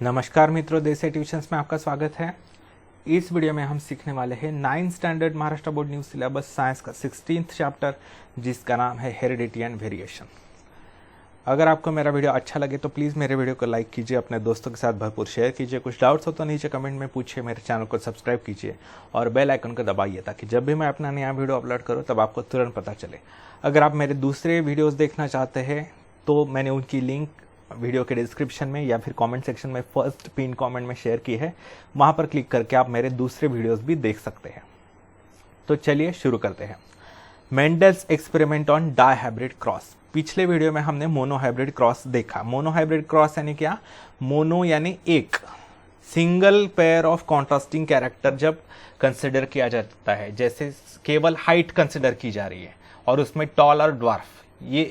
नमस्कार मित्रों, देसी ट्यूशंस में आपका स्वागत है। इस वीडियो में हम सीखने वाले हैं 9th standard Maharashtra board new syllabus science का 16th चैप्टर, जिसका नाम है हेरिडिटी एंड वेरिएशन। अगर आपको मेरा वीडियो अच्छा लगे तो प्लीज़ मेरे वीडियो को लाइक कीजिए, अपने दोस्तों के साथ भरपूर शेयर कीजिए। कुछ डाउट्स हो तो नीचे कमेंट में पूछिए, मेरे चैनल को सब्सक्राइब कीजिए और बेल आइकन को दबाइए ताकि जब भी मैं अपना नया वीडियो अपलोड करूँ तब आपको तुरंत पता चले। अगर आप मेरे दूसरे वीडियोज़ देखना चाहते हैं तो मैंने उनकी लिंक वीडियो के डिस्क्रिप्शन में या फिर कमेंट सेक्शन में फर्स्ट पिन कमेंट में शेयर की है। वहां पर क्लिक करके आप मेरे दूसरे वीडियोस भी देख सकते हैं। तो चलिए शुरू करते हैं। Mendel's experiment on dihybrid cross. पिछले वीडियो में हमने मोनोहाइब्रिड क्रॉस देखा। मोनोहाइब्रिड क्रॉस यानी क्या? मोनो यानी एक, single pair of contrasting character जब कंसिडर किया जाता है, जैसे केवल हाइट कंसिडर की जा रही है और उसमें टॉल और ड्वार्फ, ये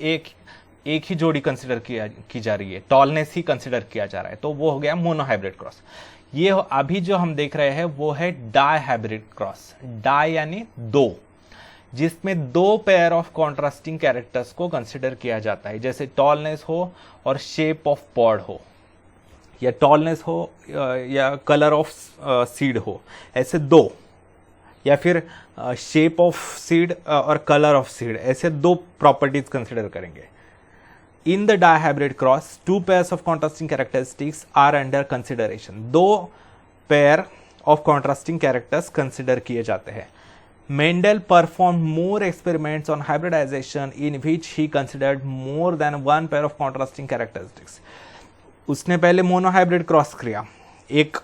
एक ही जोड़ी कंसिडर की जा रही है, टॉलनेस ही कंसिडर किया जा रहा है, तो वो हो गया मोनोहाइब्रिड क्रॉस। ये अभी जो हम देख रहे हैं वो है डायहाइब्रिड क्रॉस। डाई यानी दो, जिसमें दो पेयर ऑफ कॉन्ट्रास्टिंग कैरेक्टर्स को कंसिडर किया जाता है, जैसे टॉलनेस हो और शेप ऑफ पॉड हो, या टॉलनेस हो या कलर ऑफ सीड हो, ऐसे दो, या फिर शेप ऑफ सीड और कलर ऑफ सीड, ऐसे दो प्रॉपर्टीज कंसिडर करेंगे। In the dihybrid cross, two pairs of contrasting characteristics are under consideration. दो pair of contrasting characters consider किए जाते हैं। Mendel performed more experiments on hybridization in which he considered more than one pair of contrasting characteristics. उसने पहले monohybrid cross किया एक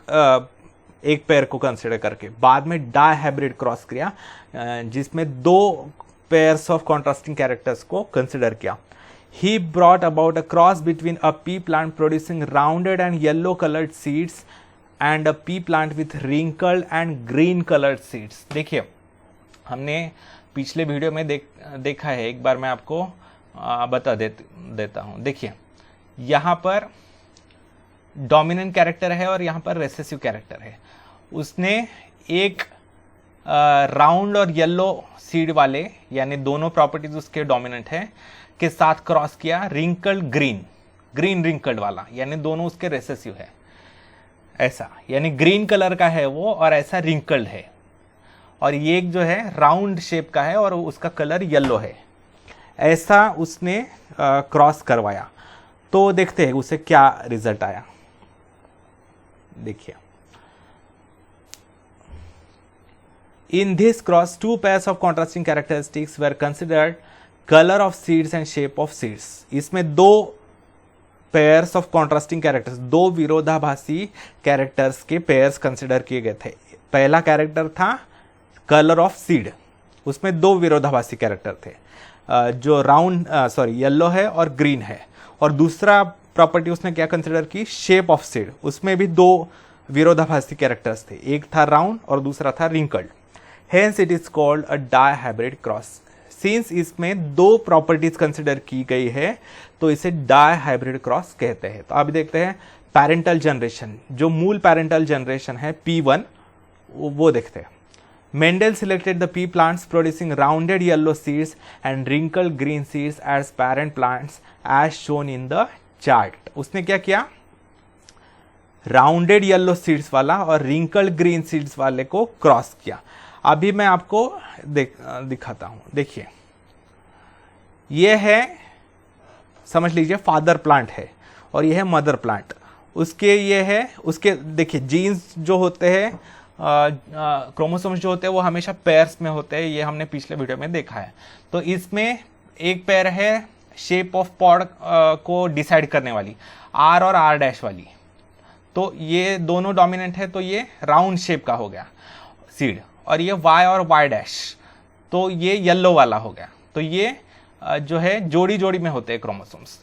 pair को consider करके, बाद में डायहाइब्रिड क्रॉस किया जिसमें दो पेयर्स ऑफ कॉन्ट्रास्टिंग कैरेक्टर्स को कंसिडर किया। He brought about a cross between a pea plant producing rounded and yellow colored seeds and a pea plant with wrinkled and green colored seeds. देखिए, हमने पिछले video में देखा है, एक बार मैं आपको बता देता हूं। देखिए, यहाँ पर डोमिनेंट कैरेक्टर है और यहाँ पर रेसेसिव कैरेक्टर है। उसने एक राउंड और येलो सीड वाले, यानी दोनों प्रॉपर्टीज उसके डोमिनेंट है, के साथ क्रॉस किया रिंकल्ड ग्रीन रिंकल्ड वाला, यानी दोनों उसके रेसेसिव है। ऐसा यानी ग्रीन कलर का है वो और ऐसा रिंकल्ड है, और ये एक जो है राउंड शेप का है और उसका कलर येलो है। ऐसा उसने क्रॉस करवाया। तो देखते हैं उसे क्या रिजल्ट आया। देखिए, in this cross two pairs of contrasting characteristics were considered colour of seeds and shape of seeds. इसमें दो पेयर्स ऑफ कॉन्ट्रास्टिंग कैरेक्टर्स, दो विरोधाभासी कैरेक्टर्स के पेयर्स कंसिडर किए गए थे। पहला कैरेक्टर था कलर ऑफ सीड, उसमें दो विरोधाभासी कैरेक्टर थे, जो येलो है और ग्रीन है। और दूसरा प्रॉपर्टी उसने क्या कंसिडर की? शेप ऑफ सीड, उसमें भी दो विरोधाभासी कैरेक्टर्स थे, एक था राउंड और दूसरा था wrinkled. Hence it is called a dihybrid cross. Since इसमें दो प्रॉपर्टीज कंसिडर की गई है तो इसे डायहाइब्रिड क्रॉस कहते हैं। तो अभी देखते हैं पैरेंटल जनरेशन, जो मूल पैरेंटल जनरेशन है P1, वो देखते हैं। Mendel selected the pea plants producing rounded yellow seeds and wrinkled green seeds as parent plants as shown in the chart. उसने क्या किया? राउंडेड येलो सीड्स वाला और रिंकल्ड ग्रीन सीड्स वाले को क्रॉस किया। अभी मैं आपको दिखाता हूं। देखिए, यह है, समझ लीजिए फादर प्लांट है और यह है मदर प्लांट। उसके ये है, उसके देखिए जीन्स जो होते हैं, क्रोमोसोम्स जो होते हैं वो हमेशा पेयर्स में होते हैं, ये हमने पिछले वीडियो में देखा है। तो इसमें एक पेयर है शेप ऑफ पॉड को डिसाइड करने वाली, R और R' वाली, तो ये दोनों डोमिनेंट है, तो ये राउंड शेप का हो गया सीड। और ये Y और Y', तो ये येलो वाला हो गया। तो ये जो है जोड़ी जोड़ी में होते हैं क्रोमोसोम्स,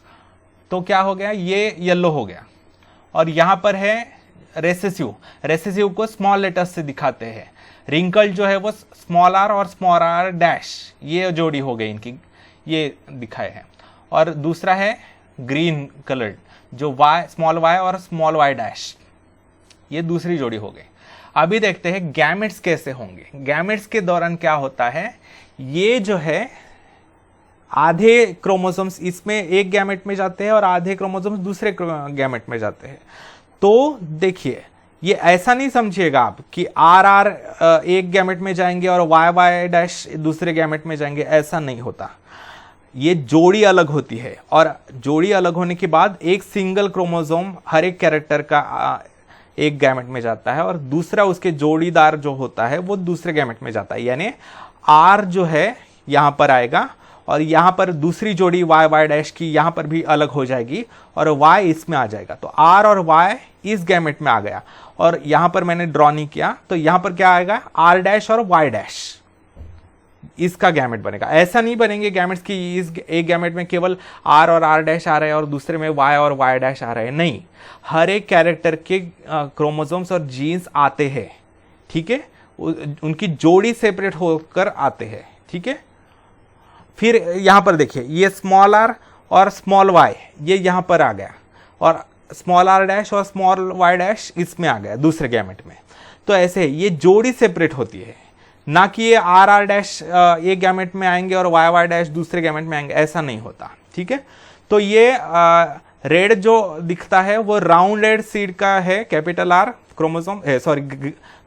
तो क्या हो गया? ये येलो हो गया। और यहाँ पर है रेसेसिव को स्मॉल लेटर्स से दिखाते हैं। रिंकल जो है वो स्मॉल r और स्मॉल r', ये जोड़ी हो गई इनकी, ये दिखाए हैं। और दूसरा है ग्रीन कलर्ड, जो स्मॉल y और स्मॉल y', ये दूसरी जोड़ी हो गई। अभी देखते हैं गैमेट्स कैसे होंगे। गैमेट्स के दौरान क्या होता है? ये जो है आधे क्रोमोसोम्स इसमें एक गैमेट में जाते हैं और आधे क्रोमोसोम्स दूसरे गैमेट में जाते हैं। तो देखिए ये ऐसा नहीं समझिएगा आप कि आर आर एक गैमेट में जाएंगे और वाई वाई डैश दूसरे गैमेट में जाएंगे, ऐसा नहीं होता। ये जोड़ी अलग होती है और जोड़ी अलग होने के बाद एक सिंगल क्रोमोसोम हर एक कैरेक्टर का एक गैमेट में जाता है और दूसरा उसके जोड़ीदार जो होता है वो दूसरे गैमेट में जाता है। यानी आर जो है यहां पर आएगा और यहां पर दूसरी जोड़ी वाई वाई डैश की यहां पर भी अलग हो जाएगी और वाई इसमें आ जाएगा। तो आर और वाई इस गैमेट में आ गया और यहां पर मैंने ड्रॉ नहीं किया, तो यहां पर क्या आएगा, आर डैश और वाई डैश, इसका गैमेट बनेगा। ऐसा नहीं बनेंगे गैमेट्स की इस एक गैमेट में केवल आर और आर डैश आ रहे हैं और दूसरे में वाई और वाई डैश आ रहे हैं, नहीं, हर एक कैरेक्टर के क्रोमोसोम्स और जीन्स आते हैं, ठीक है, उनकी जोड़ी सेपरेट होकर आते हैं, ठीक है। फिर यहां पर देखिए ये स्मॉल आर और स्मॉल वाई ये यहां पर आ गया और स्मॉल आर डैश और स्मॉल वाई डैश इसमें आ गया दूसरे गैमेट में। तो ऐसे ये जोड़ी सेपरेट होती है, ना कि ये आर आर डैश एक गैमेट में आएंगे और वाई वाई डैश दूसरे गैमेट में आएंगे, ऐसा नहीं होता, ठीक है। तो ये रेड जो दिखता है वो राउंडेड सीड का है, capital are chromosome, sorry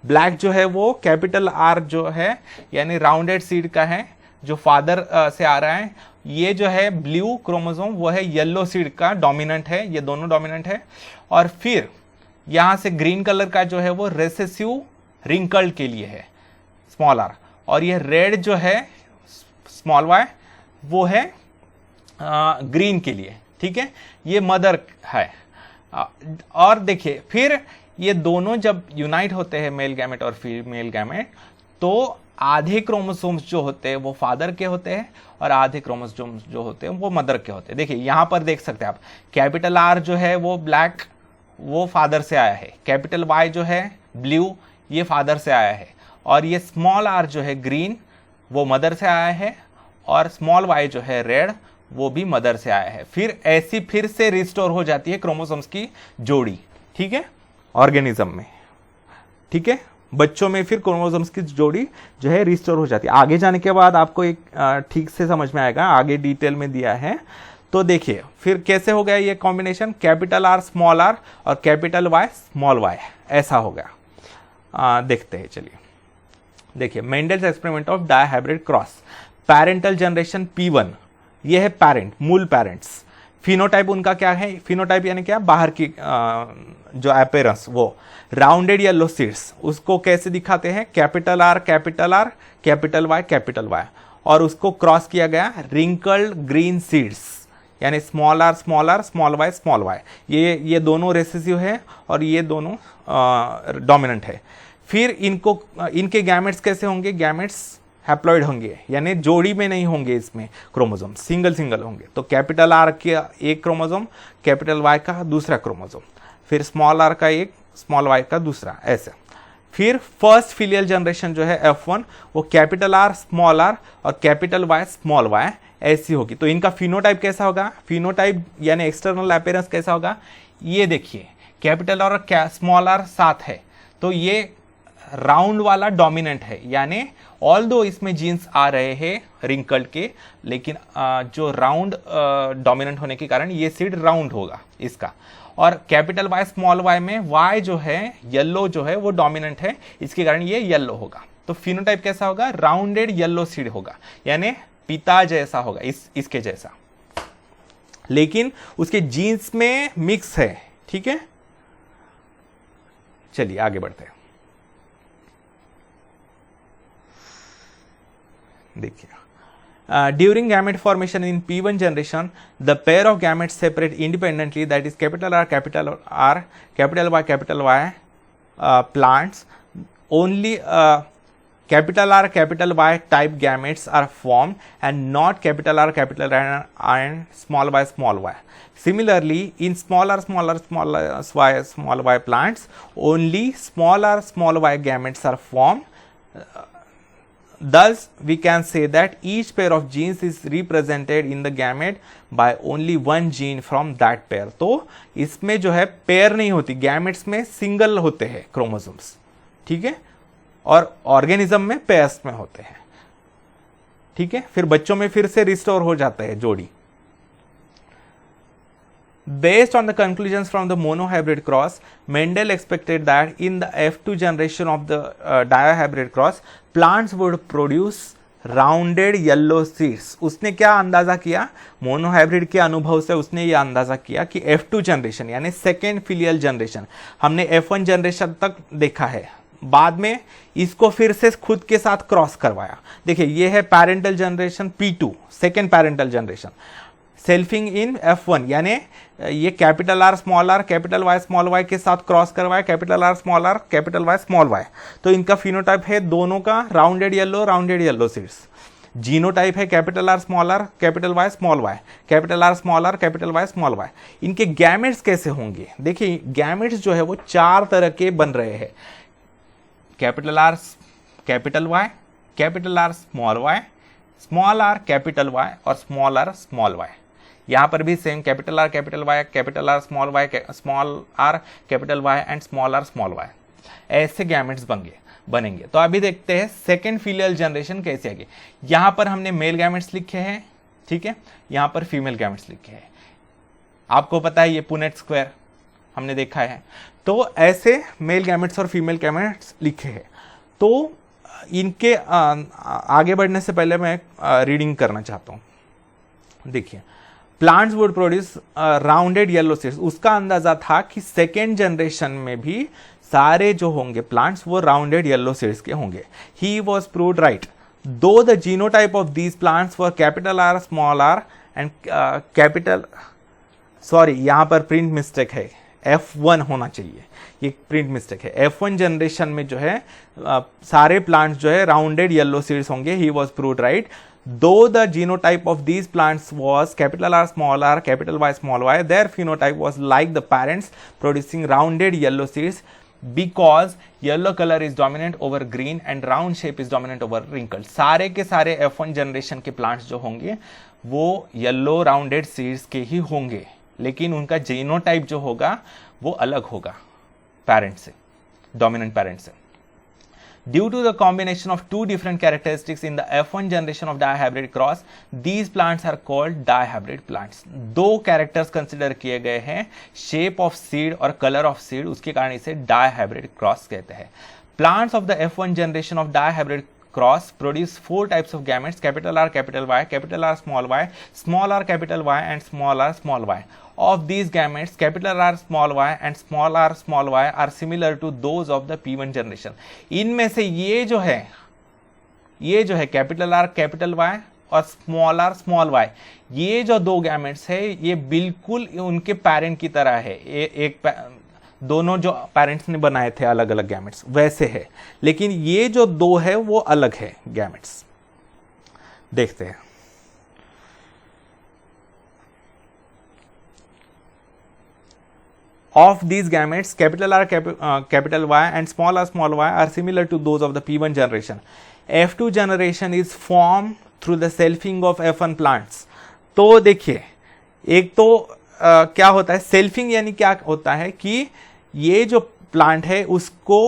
black जो है वो कैपिटल आर जो है यानी राउंडेड सीड का है जो फादर से आ रहा है। ये जो है ब्लू क्रोमोसोम वो है येलो सीड का डोमिनेंट है, ये दोनों डोमिनेंट है। और फिर यहां से ग्रीन कलर का जो है वो रेसेसिव रिंकल्ड के लिए है स्मॉल आर, और ये रेड जो है स्मॉल वाई वो है ग्रीन के लिए, ठीक है, ये मदर है। और देखिए फिर ये दोनों जब यूनाइट होते हैं मेल गैमेट और फीमेल गैमेट, तो आधे क्रोमोसोम्स जो होते हैं वो फादर के होते हैं और आधे क्रोमोसोम्स जो होते हैं वो मदर के होते हैं। देखिए यहां पर देख सकते हैं आप, कैपिटल आर जो है वो ब्लैक वो फादर से आया है, कैपिटल वाई जो है ब्लू ये फादर से आया है, और ये स्मॉल आर जो है ग्रीन वो मदर से आया है, और स्मॉल वाई जो है रेड वो भी मदर से आया है। फिर ऐसी फिर से रिस्टोर हो जाती है क्रोमोसोम्स की जोड़ी, ठीक है, ऑर्गेनिज्म में, ठीक है, बच्चों में फिर क्रोमोसोम्स की जोड़ी जो है रिस्टोर हो जाती है। आगे जाने के बाद आपको एक ठीक से समझ में आएगा, आगे डिटेल में दिया है। तो देखिए फिर कैसे हो गया ये combination, capital R small R और कैपिटल वाई स्मॉल वाई, ऐसा हो गया। देखते हैं, चलिए देखिए Mendel's experiment of dihybrid cross, parental generation P1, ये है पैरेंट, मूल पेरेंट्स। फिनोटाइप उनका क्या है, फिनोटाइप यानी क्या, बाहर की जो अपीयरेंस, वो राउंडेड येलो सीड्स, उसको कैसे दिखाते हैं, capital R capital R capital Y, और उसको क्रॉस किया गया रिंकल्ड ग्रीन सीड्स यानी स्मॉल आर स्मॉल वाई, ये दोनों रेसेसिव है और ये दोनों डोमिनेंट है। फिर इनके गैमेट्स कैसे होंगे, गैमेट्स हैप्लॉइड होंगे यानी जोड़ी में नहीं होंगे, इसमें क्रोमोसोम सिंगल होंगे। तो कैपिटल आर का एक क्रोमोसोम, कैपिटल वाई का दूसरा क्रोमोसोम, फिर स्मॉल आर का एक, स्मॉल वाई का दूसरा, ऐसे। फिर फर्स्ट फिलियल जनरेशन जो है F1 वो कैपिटल आर स्मॉल आर और कैपिटल वाई स्मॉल वाई ऐसी होगी। तो इनका फिनोटाइप कैसा होगा, फिनोटाइप यानी एक्सटर्नल अपीयरेंस कैसा होगा, ये देखिए कैपिटल आर और स्मॉल आर साथ है, तो ये राउंड वाला डोमिनेंट है, यानी ऑल्दो इसमें जीन्स आ रहे हैं रिंकल्ड के, लेकिन जो राउंड डोमिनेंट होने के कारण ये सीड राउंड होगा इसका। और कैपिटल वाई स्मॉल वाई में वाई जो है येलो जो है वो डोमिनेंट है, इसके कारण ये येलो होगा। तो फिनोटाइप कैसा होगा, राउंडेड येलो सीड होगा, यानी पिता जैसा होगा, इसके जैसा, लेकिन उसके जीन्स में मिक्स है, ठीक है। चलिए आगे बढ़ते हैं। देखिए during gamete formation in P1 generation, the pair of gametes separate independently, that is capital R capital Y plants. Only capital R capital Y type gametes are formed and not capital R capital Y and small y. Similarly, in small y plants, only small y gametes are formed. Thus, we can say that each pair of genes is represented in the gamete by only one gene from that pair. तो इसमें जो है pair नहीं होती, gametes में single होते हैं chromosomes, ठीक है, और ऑर्गेनिज्म में पेयर्स में होते हैं, ठीक है। फिर बच्चों में फिर से रिस्टोर हो जाता है जोड़ी। Based on the conclusions from the monohybrid cross, Mendel expected that in the F2 generation of the dihybrid cross, plants would produce rounded yellow seeds. उसने क्या अंदाजा किया, मोनोहाइब्रिड के अनुभव से उसने ये अंदाजा किया कि F2 जनरेशन यानी सेकेंड फिलियल जनरेशन, हमने F1 जनरेशन तक देखा है, बाद में इसको फिर से खुद के साथ क्रॉस करवाया। देखिए ये है parental generation P2, second parental generation, selfing in F1 यानी ये capital R capital Y small Y के साथ क्रॉस करवाया, capital R capital Y small Y. तो इनका फिनोटाइप है दोनों का राउंडेड येलो सीड्स। जीनोटाइप है capital R capital Y small Y, capital R capital Y small Y. इनके गैमेट्स कैसे होंगे, देखिए गैमेट्स जो है वो 4 तरह के बन रहे हैं, capital R capital Y, capital R small R capital Y और स्मॉल वाई। यहां पर भी same capital R capital R small R capital Y and small Y, ऐसे गैमेट्स बनेंगे। तो अभी देखते हैं सेकेंड फिलियल जनरेशन कैसे आएगी। यहां पर हमने मेल गैमेट्स लिखे हैं, ठीक है, यहां पर फीमेल गैमेट्स लिखे हैं। आपको पता है ये पुनेट स्क्वायर हमने देखा है। तो ऐसे मेल गैमेट्स और फीमेल गैमेट्स लिखे हैं। तो इनके आगे बढ़ने से पहले मैं रीडिंग करना चाहता हूं। देखिए plants would produce rounded yellow seeds, उसका अंदाजा था कि सेकेंड जनरेशन में भी सारे जो होंगे प्लांट्स वो राउंडेड येलो सीड्स के होंगे। He was proved right though the genotype of these plants for capital R small R and यहां पर प्रिंट मिस्टेक है, F1 होना चाहिए, ये प्रिंट मिस्टेक है। F1 जनरेशन में जो है सारे प्लांट्स जो है राउंडेड येलो सीड्स होंगे। He was proved right though the genotype of these plants was capital R, capital Y, small y, their phenotype was like the parents, producing rounded yellow seeds because yellow color is dominant over green and round shape is dominant over wrinkled। सारे के सारे F1 generation के plants जो होंगे वो yellow rounded seeds के ही होंगे, लेकिन उनका जीनोटाइप जो होगा वो अलग होगा पेरेंट से, डोमिनेंट पेरेंट से। Due to the combination of two different characteristics in the F1 generation of dihybrid cross, these plants are called dihybrid plants। दो characters consider किए गए हैं, shape of seed और color of seed, उसके कारण इसे dihybrid cross कहते हैं। Plants of the F1 generation of dihybrid cross produce 4 types of gametes, capital R, capital Y, capital R, small r, capital Y and small y। Of these gametes, capital R, small y and small y are similar to those of the P1 generation। इनमें से ये जो है capital R, capital Y और small y, ये जो दो gametes है ये बिल्कुल उनके पेरेंट की तरह है। दोनों जो पेरेंट्स ने बनाए थे अलग अलग गैमेट्स वैसे है, लेकिन ये जो दो है वो अलग है गैमेट्स। देखते हैं। Of these gametes, capital R, capital Y and small y are similar to those of the P1 generation। F2 generation is formed through the selfing of F1 plants। तो देखिए एक तो क्या होता है सेल्फिंग, यानी क्या होता है कि ये जो प्लांट है उसको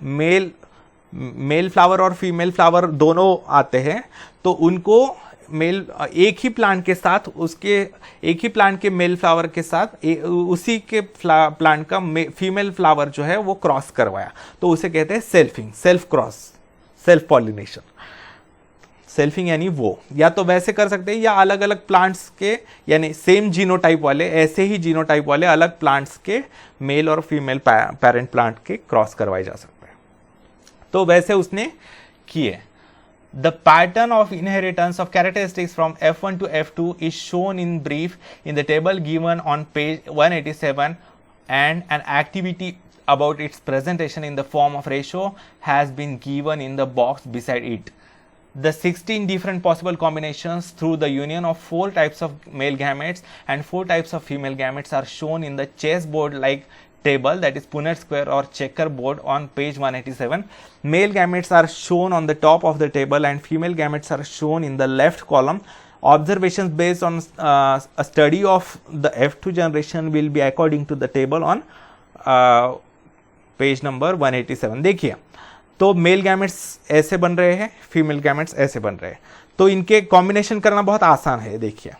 मेल फ्लावर और फीमेल फ्लावर दोनों आते हैं, तो उनको एक ही प्लांट के साथ एक ही प्लांट के मेल फ्लावर के साथ उसी के प्लांट का फीमेल फ्लावर जो है वो क्रॉस करवाया, तो उसे कहते हैं सेल्फिंग, सेल्फ पॉलिनेशन। सेल्फिंग यानी वो या तो वैसे कर सकते हैं या अलग अलग प्लांट्स के यानी सेम जीनोटाइप वाले, ऐसे ही जीनोटाइप वाले अलग प्लांट्स के मेल और फीमेल पेरेंट प्लांट के क्रॉस करवाए जा सकते हैं, तो वैसे उसने किए। The pattern of inheritance of characteristics from F1 to F2 is shown in brief in the table given on page 187, and an activity about its presentation in the form of ratio has been given in the box beside it। The 16 different possible combinations through the union of 4 types of male gametes and 4 types of female gametes are shown in the chessboard like table, that is Punnett square or checkerboard on page 187। Male gametes are shown on the top of the table and female gametes are shown in the left column। Observations based on a study of the F2 generation will be according to the table on page number 187। देखिए तो male gametes ऐसे बन रहे हैं, female gametes ऐसे बन रहे हैं, तो इनके कॉम्बिनेशन करना बहुत आसान है। देखिए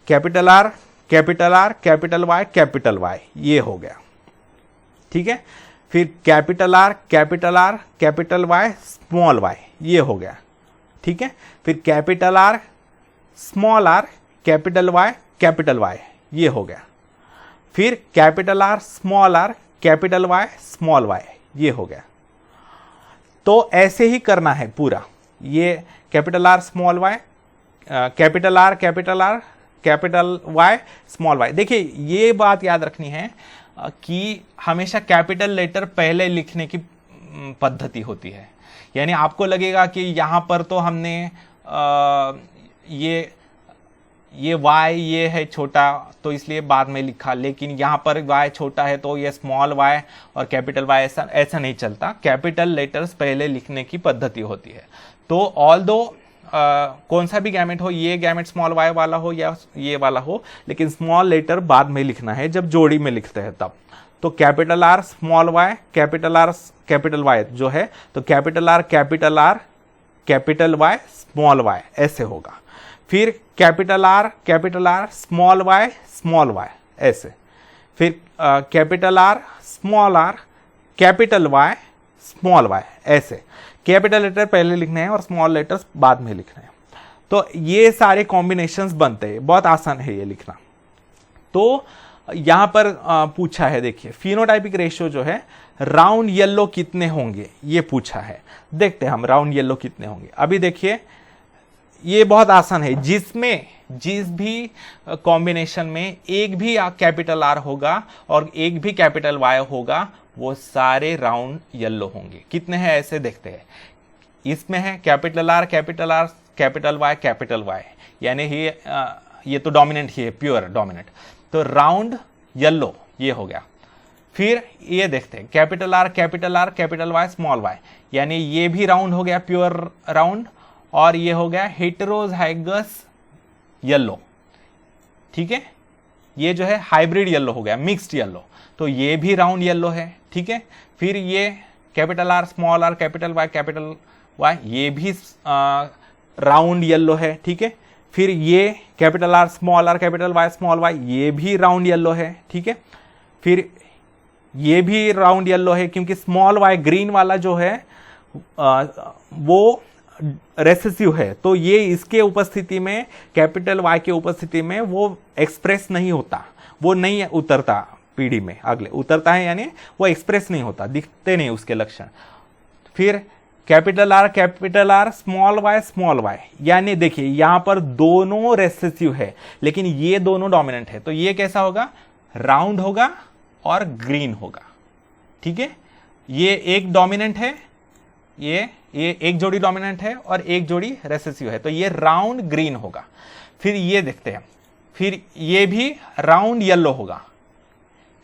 capital R capital R, capital Y, capital Y, ये हो गया। ठीक है, फिर capital R, capital R, capital Y, small Y, ये हो गया। ठीक है, फिर capital R, small R, capital Y, capital Y, ये हो गया। फिर capital R, small R, capital Y, small Y, ये हो गया। तो ऐसे ही करना है पूरा, ये capital R, small Y, capital R, capital R, capital Y, small Y. देखिए ये बात याद रखनी है कि हमेशा कैपिटल लेटर पहले लिखने की पद्धति होती है। यानी आपको लगेगा कि यहां पर तो हमने ये y ये है छोटा तो इसलिए बाद में लिखा, लेकिन यहाँ पर y छोटा है तो ये स्मॉल y और कैपिटल Y, ऐसा नहीं चलता। कैपिटल लेटर्स पहले लिखने की पद्धति होती है। तो ऑल दो कौन सा भी गैमेट हो, ये गैमेट स्मॉल y वाला हो या ये वाला हो, लेकिन स्मॉल लेटर बाद में लिखना है जब जोड़ी में लिखते हैं तब। तो capital R small y, capital R capital Y जो है, तो capital R capital R capital Y small y, ऐसे होगा। फिर कैपिटल R स्मॉल y, ऐसे। फिर capital R small r capital Y small y, ऐसे। कैपिटल लेटर पहले लिखने हैं और स्मॉल लेटर्स बाद में लिखने हैं। तो ये सारे कॉम्बिनेशंस बनते हैं, बहुत आसान है ये लिखना। तो यहां पर पूछा है, देखिए फिनोटाइपिक रेशियो जो है राउंड येलो कितने होंगे, ये पूछा है। देखते हैं हम राउंड येलो कितने होंगे। अभी देखिए ये बहुत आसान है, जिस भी कॉम्बिनेशन में एक भी कैपिटल आर होगा और एक भी कैपिटल वाई होगा वो सारे राउंड येलो होंगे। कितने हैं ऐसे देखते हैं। इसमें है कैपिटल आर कैपिटल वाई, यानी ये तो डोमिनेंट ही है, प्योर डोमिनेंट, तो राउंड येलो ये हो गया। फिर ये देखते हैं capital R capital Y small Y, यानी ये भी राउंड हो गया, प्योर राउंड, और ये हो गया हेटेरोजाइगस येलो। ठीक है, ये जो है हाइब्रिड येलो हो गया, मिक्स्ड येलो, तो ये भी राउंड येलो है। ठीक है, फिर ये capital R small R capital Y, ये भी राउंड येलो है। ठीक है, फिर ये capital R small R capital Y small Y, ये भी राउंड येलो है। ठीक है, फिर ये भी राउंड येलो है क्योंकि स्मॉल वाई ग्रीन वाला जो है वो रेसेसिव है, तो ये इसके उपस्थिति में, कैपिटल वाई के उपस्थिति में वो एक्सप्रेस नहीं होता, वो नहीं उतरता पीढ़ी में, अगले उतरता है यानी वो एक्सप्रेस नहीं होता, दिखते नहीं उसके लक्षण। फिर कैपिटल आर स्मॉल वाई, यानी देखिए यहां पर दोनों रेसेसिव है लेकिन ये दोनों डोमिनेंट है, तो ये कैसा होगा, राउंड होगा और ग्रीन होगा। ठीक है, ये एक डोमिनेंट है, ये एक जोड़ी डोमिनेंट है और एक जोड़ी रेसेसिव है, तो ये राउंड ग्रीन होगा। फिर ये देखते हैं, फिर ये भी राउंड येलो होगा,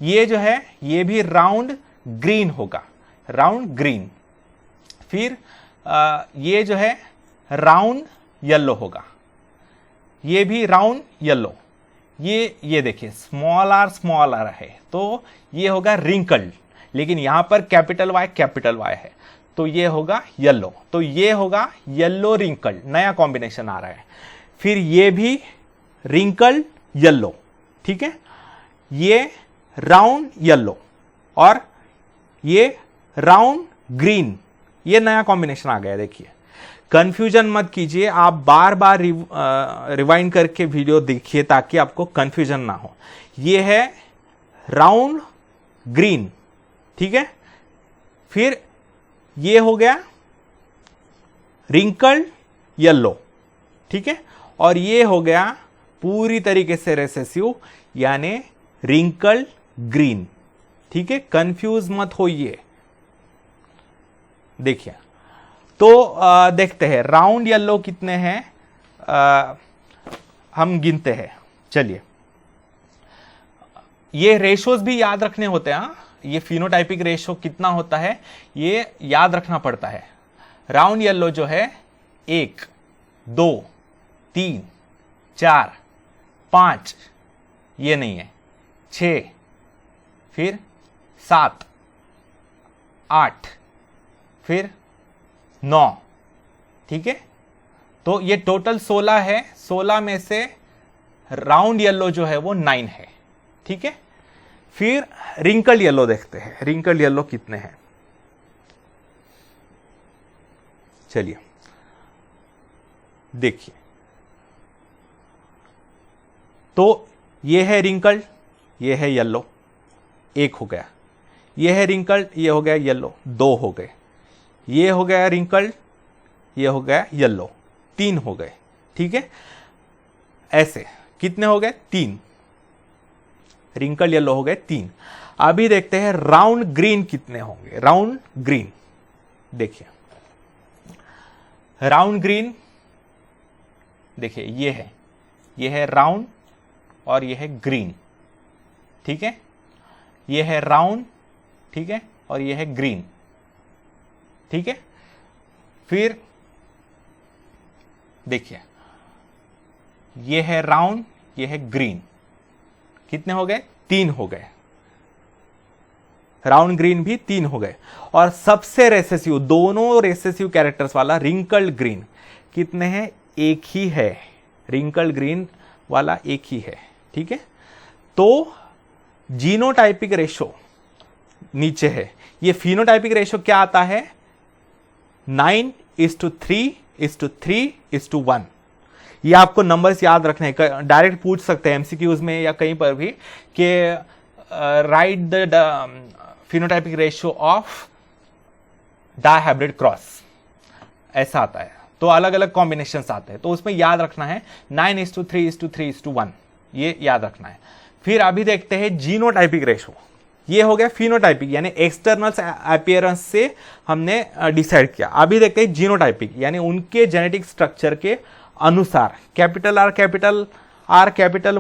ये जो है ये भी राउंड ग्रीन होगा, राउंड ग्रीन। फिर ये जो है राउंड येलो होगा, ये भी राउंड येलो। ये देखिए स्मॉल आर है तो ये होगा रिंकल्ड, लेकिन यहां पर कैपिटल वाई है तो ये होगा येलो, तो ये होगा येलो रिंकल्ड, नया कॉम्बिनेशन आ रहा है। फिर ये भी रिंकल्ड येलो, ठीक है, ये राउंड येलो और ये राउंड ग्रीन, ये नया कॉम्बिनेशन आ गया। देखिए कंफ्यूजन मत कीजिए, आप बार बार रिवाइंड करके वीडियो देखिए ताकि आपको कंफ्यूजन ना हो। ये है राउंड ग्रीन, ठीक है, फिर ये हो गया रिंकल्ड येलो, ठीक है, और ये हो गया पूरी तरीके से रेसेसिव यानी रिंकल्ड ग्रीन। ठीक है, कंफ्यूज मत होइए। देखिए तो देखते हैं राउंड येलो कितने हैं, हम गिनते हैं। चलिए, ये रेशोज भी याद रखने होते हैं। ये फिनोटाइपिक रेशो कितना होता है ये याद रखना पड़ता है। राउंड येलो जो है 1 2 3 4 5, ये नहीं है, 6, फिर 7 8, फिर 9, ठीक है, तो ये टोटल 16 है। 16 में से राउंड येलो जो है वो 9 है, ठीक है। फिर रिंकल येलो देखते हैं, रिंकल येलो कितने हैं। चलिए देखिए, तो ये है रिंकल, ये है येलो, एक हो गया। ये है रिंकल, ये हो गया येलो, 2 हो गए। ये हो गया रिंकल, ये हो गया येलो, 3 हो गए, ठीक है। ऐसे कितने हो गए? 3। रिंकल येलो हो गए 3। अभी देखते हैं राउंड ग्रीन कितने होंगे। राउंड ग्रीन देखिए, राउंड ग्रीन देखिए, ये है राउंड और ये है ग्रीन, ठीक है। ये है राउंड, ठीक है, और ये है ग्रीन, ठीक है। फिर देखिए, ये है राउंड, ये है ग्रीन, कितने हो गए? 3 हो गए। राउंड ग्रीन भी 3 हो गए। और सबसे रेसेसिव, दोनों रेसेसिव कैरेक्टर्स वाला रिंकल्ड ग्रीन कितने हैं? एक ही है। रिंकल्ड ग्रीन वाला एक ही है, ठीक है। तो जीनोटाइपिक रेशो नीचे है। ये फिनोटाइपिक रेशो क्या आता है? 9:3:3:3:1। ये आपको नंबर्स याद रखने हैं, डायरेक्ट पूछ सकते हैं एमसीक्यूज में या कहीं पर भी कि right the phenotypic ratio of dihybrid cross, ऐसा आता है। तो अलग अलग कॉम्बिनेशंस आते हैं, तो उसमें याद रखना है 9:3:3:1, ये याद रखना है। फिर अभी देखते हैं जीनोटाइपिक रेशो। ये हो गया फिनोटाइपिक, यानी एक्सटर्नल अपीयरेंस से हमने डिसाइड किया। अभी देखते हैं जीनोटाइपिक, यानी उनके जेनेटिक स्ट्रक्चर के अनुसार capital R, capital R, capital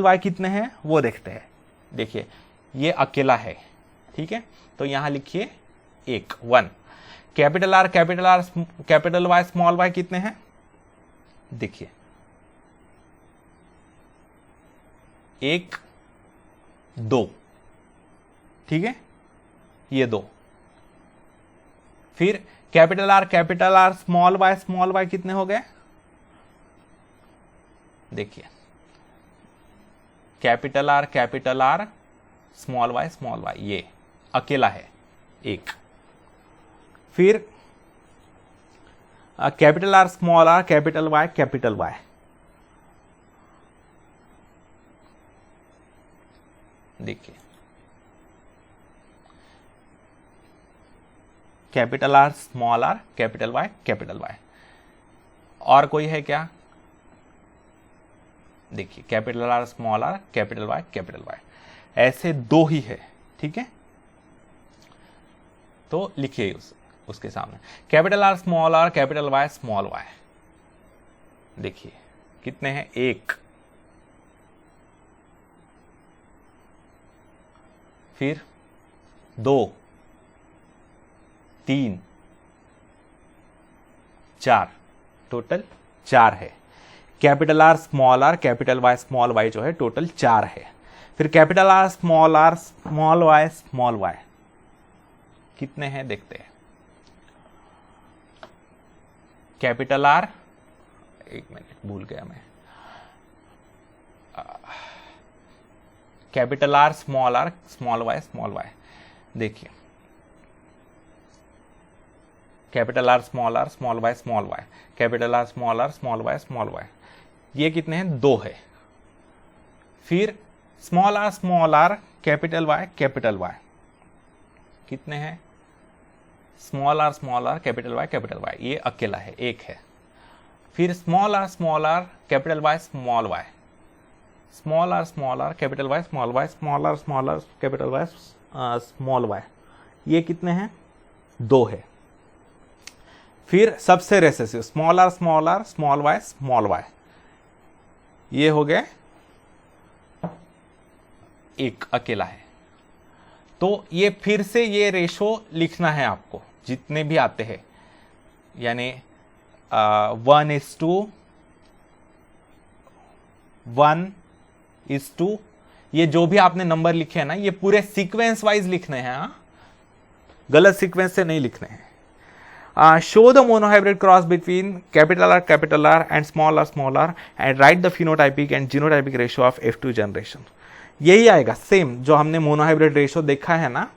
Y कितने हैं वो देखते हैं। देखिए, ये अकेला है, ठीक है, तो यहां लिखिए 1 capital R, capital Y, small Y कितने हैं? देखिए 1 2, ठीक है, ये 2। फिर कैपिटल आर, स्मॉल वाई कितने हो गए? देखिए कैपिटल आर, स्मॉल वाई, ये अकेला है 1। फिर capital R, small R, capital Y, देखिए capital R, small R, capital Y. और कोई है क्या? देखिए capital R, small R, capital Y, ऐसे 2 ही है, ठीक है। तो लिखिए उसके सामने capital R, small R, capital Y, small Y. देखिए कितने हैं? 1। फिर 2 3 4, टोटल 4 है। Capital R, small R, capital Y, small Y जो है टोटल 4 है। फिर कैपिटल आर, स्मॉल वाई कितने हैं देखते हैं। कैपिटल आर, एक मिनट भूल गया मैं, कैपिटल आर, स्मॉल वाई। देखिए capital R, small Y, capital R, small Y, ये कितने हैं? 2 है। फिर स्मॉल आर, कैपिटल वाई, कितने हैं? स्मॉल आर, कैपिटल वाई, ये अकेला है, 1 है। फिर small R, capital Y, small R, capital Y, capital Y, small Y, ये कितने हैं? 2 है। फिर सबसे recessive small R, small Y, ये हो गए 1 अकेला है। तो ये फिर से ये रेशो लिखना है आपको, जितने भी आते हैं, यानी 1:1:, ये जो भी आपने नंबर लिखे हैं ना, ये पूरे सीक्वेंस वाइज लिखने हैं, गलत सीक्वेंस से नहीं लिखने हैं। Show the monohybrid cross between capital R and small r and write the phenotypic and genotypic ratio of F2 generation. यही आएगा सेम जो हमने मोनोहाइब्रिड रेशो देखा है ना,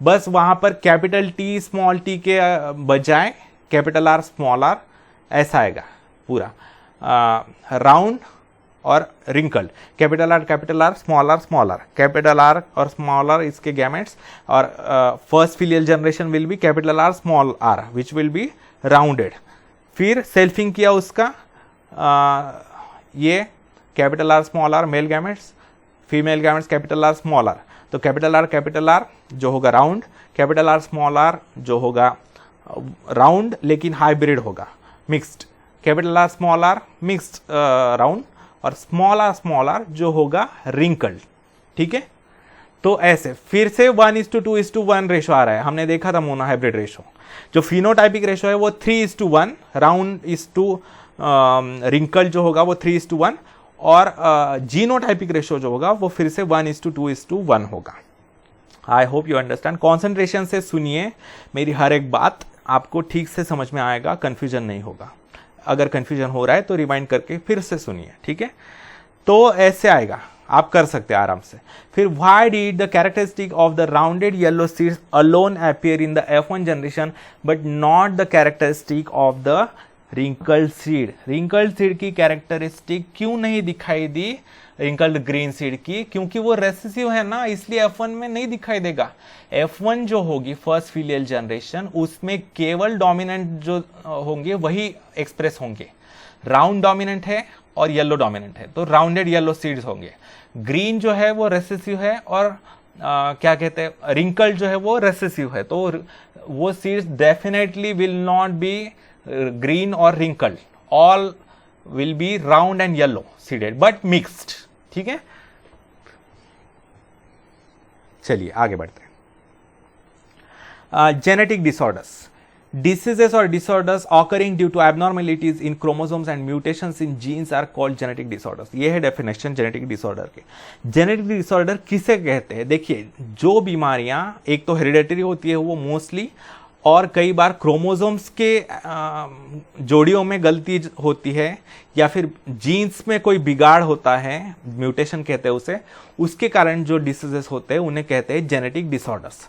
बस वहां पर कैपिटल टी स्मॉल टी के बजाय कैपिटल आर स्मॉल आर ऐसा आएगा पूरा राउंड और wrinkled. Capital R small R capital R और स्मॉल आर इसके गैमेट्स और first filial generation will be capital R small R which will be rounded. फिर सेल्फिंग किया उसका ये capital R small R male gametes, female gametes capital R small R. तो capital R जो होगा round, capital R small R जो होगा round लेकिन हाइब्रिड होगा mixed, capital R small R mixed round और स्मॉल आर जो होगा रिंकल्ड. ठीक है, तो ऐसे फिर से 1:2:1 रेशो आ रहा है. हमने देखा था मोनोहाइब्रिड रेशो. जो फिनोटाइपिक रेशो है वो 3:1, राउंड इज टू रिंकल्ड जो होगा वो 3:1 और जीनोटाइपिक रेशो जो होगा वो फिर से 1:2:1 होगा. I hope you understand. Concentration से सुनिए मेरी हर एक बात, आपको ठीक से समझ में आएगा, कंफ्यूजन नहीं होगा. अगर कंफ्यूजन हो रहा है तो रिवाइंड करके फिर से सुनिए. ठीक है, तो ऐसे आएगा, आप कर सकते हैं आराम से. फिर why did the characteristic of the rounded yellow seeds alone appear in the F1 generation but not the characteristic of the wrinkled seed. Wrinkled seed की कैरेक्टरिस्टिक क्यों नहीं दिखाई दी रिंकल्ड ग्रीन सीड की? क्योंकि वो रेसेसिव है ना, इसलिए F1 में नहीं दिखाई देगा. F1 जो होगी फर्स्ट फिलियल जनरेशन उसमें केवल डोमिनेंट जो होंगे वही एक्सप्रेस होंगे. राउंड डोमिनेंट है और येलो डोमिनेंट है, तो राउंडेड येलो सीड्स होंगे. ग्रीन जो है वो रेसेसिव है और क्या कहते हैं रिंकल्ड जो है वो रेसेसिव है, तो वो seeds definitely will not be green और wrinkled, all will be round and yellow seeded but mixed. ठीक है, चलिए आगे बढ़ते हैं. Genetic disorders. Diseases or disorders occurring due to abnormalities in chromosomes and mutations in genes are called genetic disorders. ये है definition genetic disorder के. Genetic disorder किसे कहते हैं? देखिए, जो बीमारियां एक तो हेरिडेटरी होती है वो मोस्टली, और कई बार क्रोमोसोम्स के जोड़ियों में गलती होती है या फिर जीन्स में कोई बिगाड़ होता है, म्यूटेशन कहते हैं उसे, उसके कारण जो डिसीजेस होते हैं उन्हें कहते हैं genetic disorders.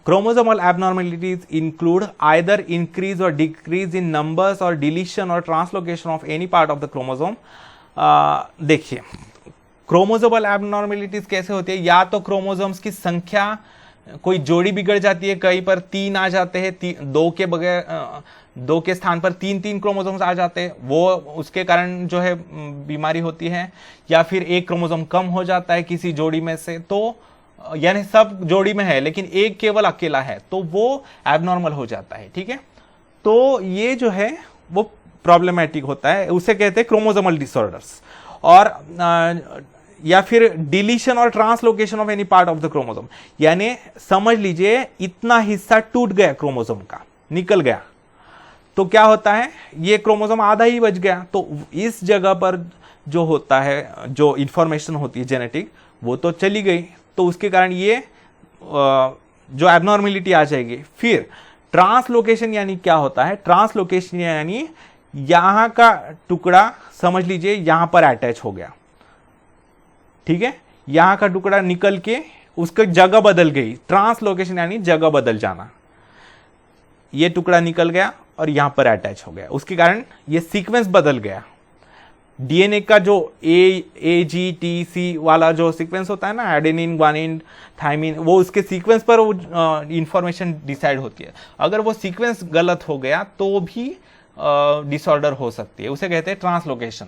Chromosomal abnormalities include either increase or decrease in numbers or deletion or translocation of any part of the chromosome. देखिए, क्रोमोसोमल एबनॉर्मेलिटीज कैसे होती है? या तो क्रोमोसोम्स की संख्या, कोई जोड़ी बिगड़ जाती है, कहीं पर 3 आ जाते हैं, 2 के बगैर 2 के स्थान पर 3 क्रोमोसोम्स आ जाते हैं, वो उसके कारण जो है बीमारी होती है. या फिर एक क्रोमोसोम कम हो जाता है किसी जोड़ी में से, तो यानी सब जोड़ी में है लेकिन एक केवल अकेला है, तो वो एबनॉर्मल हो जाता है. ठीक है, तो ये जो है वो प्रॉब्लमेटिक होता है, उसे कहते हैं क्रोमोसोमल डिसऑर्डर्स. और या फिर डिलीशन और translocation of any part of the chromosome, यानी समझ लीजिए इतना हिस्सा टूट गया क्रोमोसोम का, निकल गया, तो क्या होता है ये क्रोमोसोम आधा ही बच गया, तो इस जगह पर जो होता है, जो इंफॉर्मेशन होती है जेनेटिक, वो तो चली गई, तो उसके कारण ये जो एबनॉर्मेलिटी आ जाएगी. फिर ट्रांसलोकेशन यानी क्या होता है? ट्रांसलोकेशन यानी यहां का टुकड़ा समझ लीजिए यहां पर अटैच हो गया. ठीक है, यहां का टुकड़ा निकल के उसकी जगह बदल गई. ट्रांसलोकेशन यानी जगह बदल जाना. ये टुकड़ा निकल गया और यहां पर अटैच हो गया, उसके कारण ये सीक्वेंस बदल गया. डीएनए का जो AGTC वाला जो सीक्वेंस होता है ना, एडेनिन, ग्वानिन, थाइमिन, वो उसके सीक्वेंस पर वो इंफॉर्मेशन डिसाइड होती है. अगर वो सीक्वेंस गलत हो गया तो भी डिसऑर्डर हो सकती है, उसे कहते हैं translocation.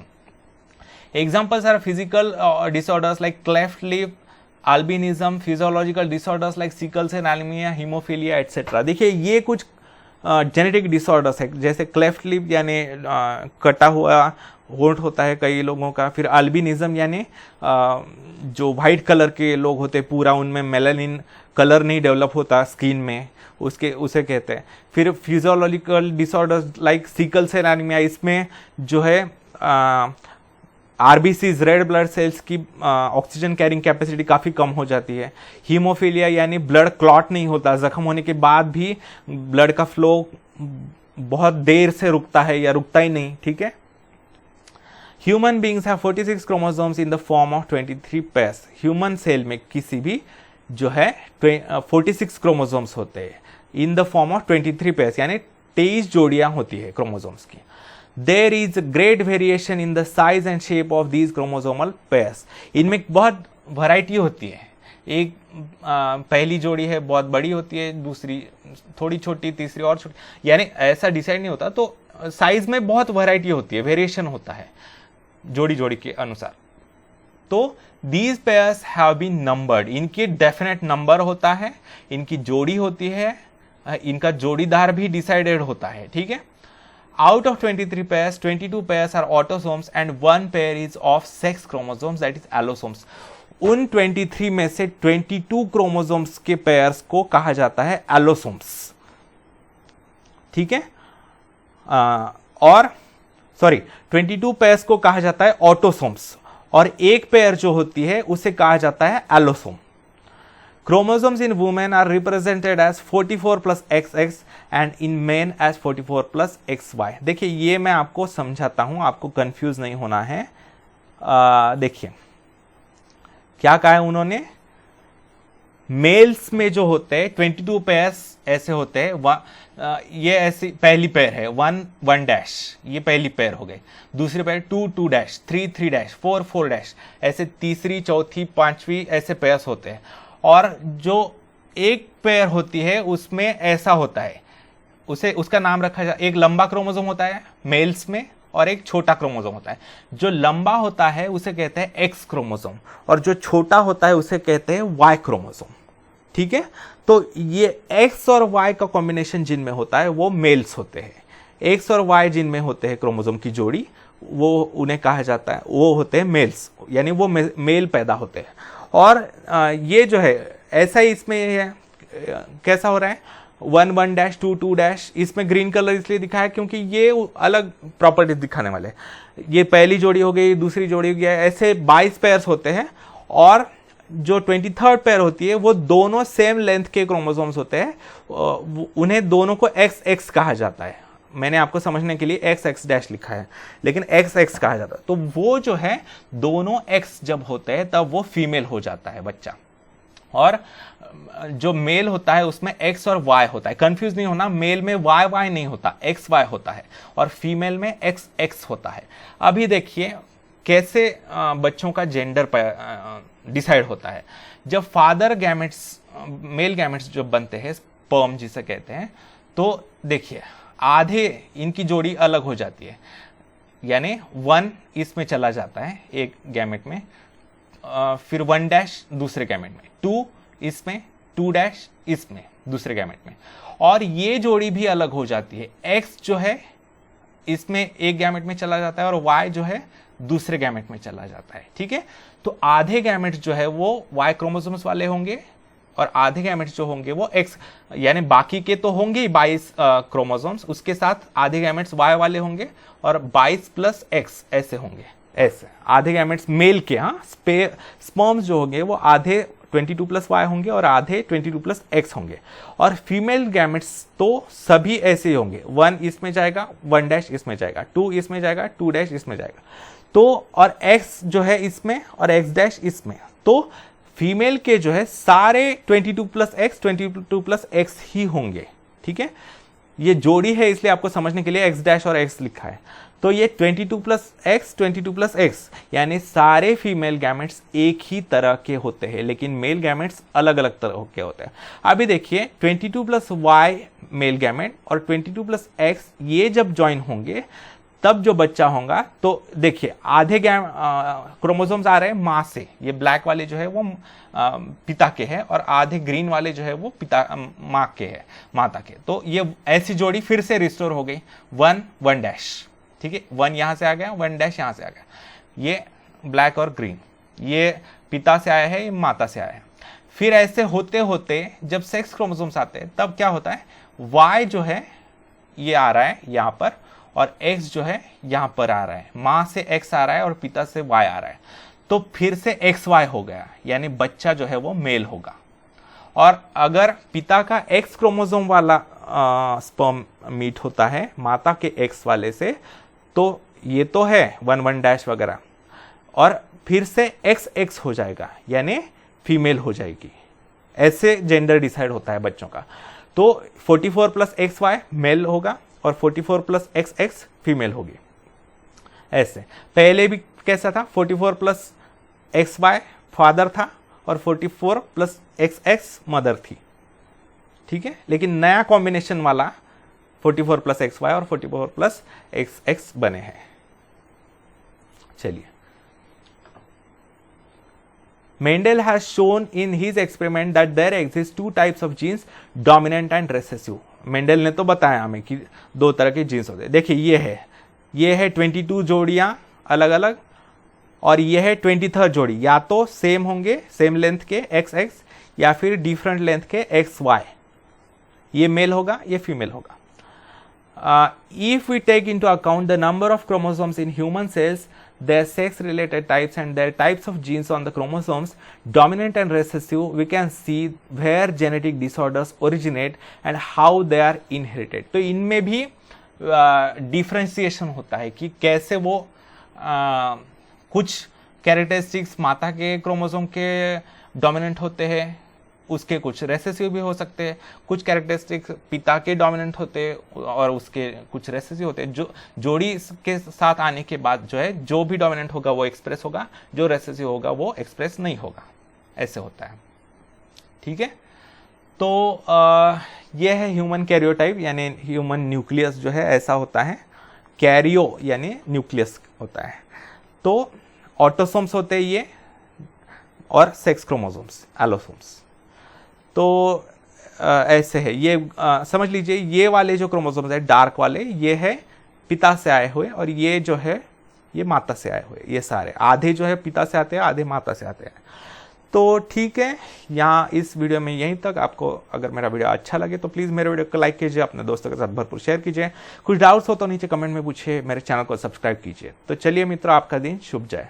Examples are physical disorders like cleft lip, albinism, physiological disorders like sickle cell anaemia, haemophilia etcetera. देखिए, ये कुछ जेनेटिक डिसऑर्डर्स है, जैसे क्लेफ्ट लिप यानी कटा हुआ होंठ होता है कई लोगों का. फिर अल्बिनिज्म यानी जो वाइट कलर के लोग होते हैं पूरा, उनमें मेलानिन कलर नहीं डेवलप होता स्किन में, उसे कहते हैं. फिर physiological disorders like sickle cell anaemia, इसमें जो है आरबीसीज, रेड ब्लड सेल्स की ऑक्सीजन कैरिंग कैपेसिटी काफ़ी कम हो जाती है. हीमोफीलिया यानी ब्लड क्लॉट नहीं होता, जख्म होने के बाद भी ब्लड का फ्लो बहुत देर से रुकता है या रुकता ही नहीं, ठीक है। Human beings have 46 chromosomes in the form of 23 pairs. Human cell में किसी भी जो है 46 क्रोमोसोम्स होते हैं in the form of 23 pairs, यानी 23 जोड़ियां होती है क्रोमोसोम्स की। There is great variation in the size and shape of these chromosomal pairs. इनमें बहुत वैरायटी होती है। एक पहली जोड़ी है बहुत बड़ी होती है, दूसरी थोड़ी छोटी, तीसरी और छोटी, यानी ऐसा डिसाइड नहीं होता। तो साइज में बहुत वैरायटी होती है, वेरिएशन होता है जोड़ी जोड़ी के अनुसार। तो these pairs have been numbered, इनके डेफिनेट नंबर होता है, इनकी जोड़ी होती है, इनका जोड़ीदार भी डिसाइडेड होता है, ठीक है। Out of 23 pairs 22 pairs are autosomes and 1 pair is of sex chromosomes that is allosomes. उन 23 में से 22 क्रोमोसोम्स के पेयर्स को कहा जाता है एलोसोम्स, ठीक है। और सॉरी 22 पेयर्स को कहा जाता है ऑटोसोम्स, और एक पेयर जो होती है उसे कहा जाता है allosome. Chromosomes in women are represented as 44 plus XX and in men as 44 plus XY। देखिए ये मैं आपको समझाता हूं, आपको कंफ्यूज नहीं होना है। देखिए क्या कहा है उन्होंने, मेल्स में जो होते हैं 22 पेयर्स ऐसे होते हैं। ये ऐसी पहली पेयर है 1 डैश, ये पहली पेयर हो गई। दूसरी पेयर 2 डैश, 3 डैश, 4 डैश, ऐसे तीसरी, चौथी, पांचवी ऐसे पेयर्स होते हैं। और जो एक पेयर होती है उसमें ऐसा होता है, उसका नाम रखा जाए, एक लंबा क्रोमोसोम होता है मेल्स में और एक छोटा क्रोमोसोम होता है। जो लंबा होता है उसे कहते हैं एक्स क्रोमोसोम और जो छोटा होता है उसे कहते हैं वाई क्रोमोसोम, ठीक है। तो ये एक्स और वाई का कॉम्बिनेशन जिनमें होता है वो मेल्स होते हैं। एक्स और वाई जिनमें होते हैं क्रोमोसोम की जोड़ी, वो उन्हें कहा जाता है, वो होते हैं मेल्स, यानी वो मेल पैदा होते हैं। और ये जो है ऐसा ही इसमें है, कैसा हो रहा है 1 डैश 2 डैश, इसमें ग्रीन कलर इसलिए दिखा है क्योंकि ये अलग प्रॉपर्टीज दिखाने वाले। ये पहली जोड़ी हो गई, दूसरी जोड़ी हो गया, ऐसे 22 पेयर्स होते हैं। और जो 23rd पेयर होती है वो दोनों सेम लेंथ के क्रोमोसोम्स होते हैं, उन्हें दोनों को XX कहा जाता है। मैंने आपको समझने के लिए XX डैश लिखा है, लेकिन XX कहा जाता है। तो वो जो है दोनों X जब होते हैं तब वो फीमेल हो जाता है बच्चा, और जो मेल होता है उसमें X और Y होता है। कंफ्यूज नहीं होना, मेल में YY नहीं होता, XY होता है, और फीमेल में XX होता है। अभी देखिए कैसे बच्चों का जेंडर डिसाइड होता है। जब फादर गैमेट्स, मेल गैमेट्स जो बनते हैं, स्पर्म जिसे कहते हैं, तो देखिए आधे इनकी जोड़ी अलग हो जाती है, यानी 1 इसमें चला जाता है एक गैमेट में, फिर 1 डैश दूसरे गैमेट में, 2 इसमें, 2 डैश इसमें दूसरे गैमेट में, और ये जोड़ी भी अलग हो जाती है। X जो है इसमें एक गैमेट में चला जाता है और Y जो है दूसरे गैमेट में चला जाता है, ठीक है। तो आधे गैमेट जो है वो Y क्रोमोसोम्स वाले होंगे और आधे गैमेट्स जो होंगे वो X, यानी बाकी के तो होंगे 22 क्रोमोसोम्स, उसके साथ आधे गैमेट्स Y वाले होंगे और 22 प्लस X ऐसे होंगे। ऐसे आधे गैमेट्स मेल के, हाँ, स्पर्म्स जो होंगे वो आधे 22 प्लस Y होंगे और आधे 22 प्लस X होंगे। और फीमेल गैमेट्स तो सभी ऐसे ही होंगे, 1 इसमें जाएगा, 1 डैश इसमें जाएगा, 2 इसमें जाएगा, 2 डैश इसमें जाएगा। तो और X जो है इसमें और X डैश इसमें। तो फीमेल के जो है सारे 22 प्लस X 22 प्लस X ही होंगे, ठीक है। ये जोड़ी है इसलिए आपको समझने के लिए X डैश और X लिखा है। तो ये 22 प्लस X 22 प्लस X, यानी सारे फीमेल गैमेट्स एक ही तरह के होते हैं, लेकिन मेल गैमेट्स अलग अलग तरह के होते हैं। अभी देखिए 22 प्लस Y मेल गैमेट और 22 प्लस X ये जब ज्वाइन होंगे तब जो बच्चा होगा, तो देखिए आधे क्रोमोसोम्स आ रहे हैं माँ से, ये ब्लैक वाले जो है वो पिता के हैं और आधे ग्रीन वाले जो है वो माँ के है, माता के। तो ये ऐसी जोड़ी फिर से रिस्टोर हो गई, 1 डैश, ठीक है, 1 यहां से आ गया, 1 डैश यहां से आ गया। ये ब्लैक और ग्रीन, ये पिता से आया है, ये माता से आया है। फिर ऐसे होते होते जब सेक्स क्रोमोसोम्स आते हैं तब क्या होता है, Y जो है ये आ रहा है यहां पर और X जो है यहां पर आ रहा है, मां से X आ रहा है और पिता से Y आ रहा है। तो फिर से XY हो गया, यानी बच्चा जो है वो मेल होगा। और अगर पिता का X क्रोमोसोम वाला स्पर्म मीट होता है माता के एक्स वाले से, तो ये तो है 1 डैश वगैरह, और फिर से XX हो जाएगा यानी फीमेल हो जाएगी। ऐसे जेंडर डिसाइड होता है बच्चों का। तो 44 + XY मेल होगा और 44 + XX फीमेल होगी। ऐसे पहले भी कैसा था, 44 + XY फादर था और 44 + XX मदर थी, ठीक है। लेकिन नया कॉम्बिनेशन वाला 44 + XY और 44 + XX बने हैं। चलिए, Mendel has shown in his experiment that there exist 2 types of genes, dominant and recessive. Mendel ने तो बताया हमें कि 2 तरह के जीन्स होते हैं। देखिए ये है 22 जोड़ियां अलग अलग, और ये है 23rd जोड़ी। या तो सेम होंगे, सेम लेंथ के XX, या फिर डिफरेंट लेंथ के XY। ये मेल होगा, ये फीमेल होगा। If we take into account the number of chromosomes in human cells, their sex related types and their types of genes on the chromosomes, dominant and recessive, we can see where genetic disorders originate and how they are inherited. तो इनमें भी differentiation होता है कि कैसे वो कुछ characteristics माता के क्रोमोसोम के डोमिनेंट होते हैं, उसके कुछ रेसेसिव भी हो सकते हैं, कुछ कैरेक्टरिस्टिक्स पिता के डोमिनेंट होते हैं और उसके कुछ रेसेसिव होते हैं। जो जोड़ी के साथ आने के बाद जो है, जो भी डोमिनेंट होगा वो एक्सप्रेस होगा, जो रेसेसिव होगा वो एक्सप्रेस नहीं होगा। ऐसे होता है, ठीक है। तो ये है ह्यूमन कैरियोटाइप यानी ह्यूमन न्यूक्लियस जो है ऐसा होता है। कैरियो यानी न्यूक्लियस होता है। तो ऑटोसोम्स होते हैं ये, और सेक्स क्रोमोसोम्स एलोसोम्स। तो ऐसे है ये, समझ लीजिए ये वाले जो क्रोमोसोम्स है डार्क वाले, ये है पिता से आए हुए, और ये जो है ये माता से आए हुए। ये सारे आधे जो है पिता से आते हैं, आधे माता से आते हैं। तो ठीक है, यहाँ इस वीडियो में यहीं तक। आपको अगर मेरा वीडियो अच्छा लगे तो प्लीज़ मेरे वीडियो को लाइक कीजिए, अपने दोस्तों के साथ भरपूर शेयर कीजिए। कुछ डाउट्स हो तो नीचे कमेंट में पूछिए, मेरे चैनल को सब्सक्राइब कीजिए। तो चलिए मित्रों, आपका दिन शुभ जाए।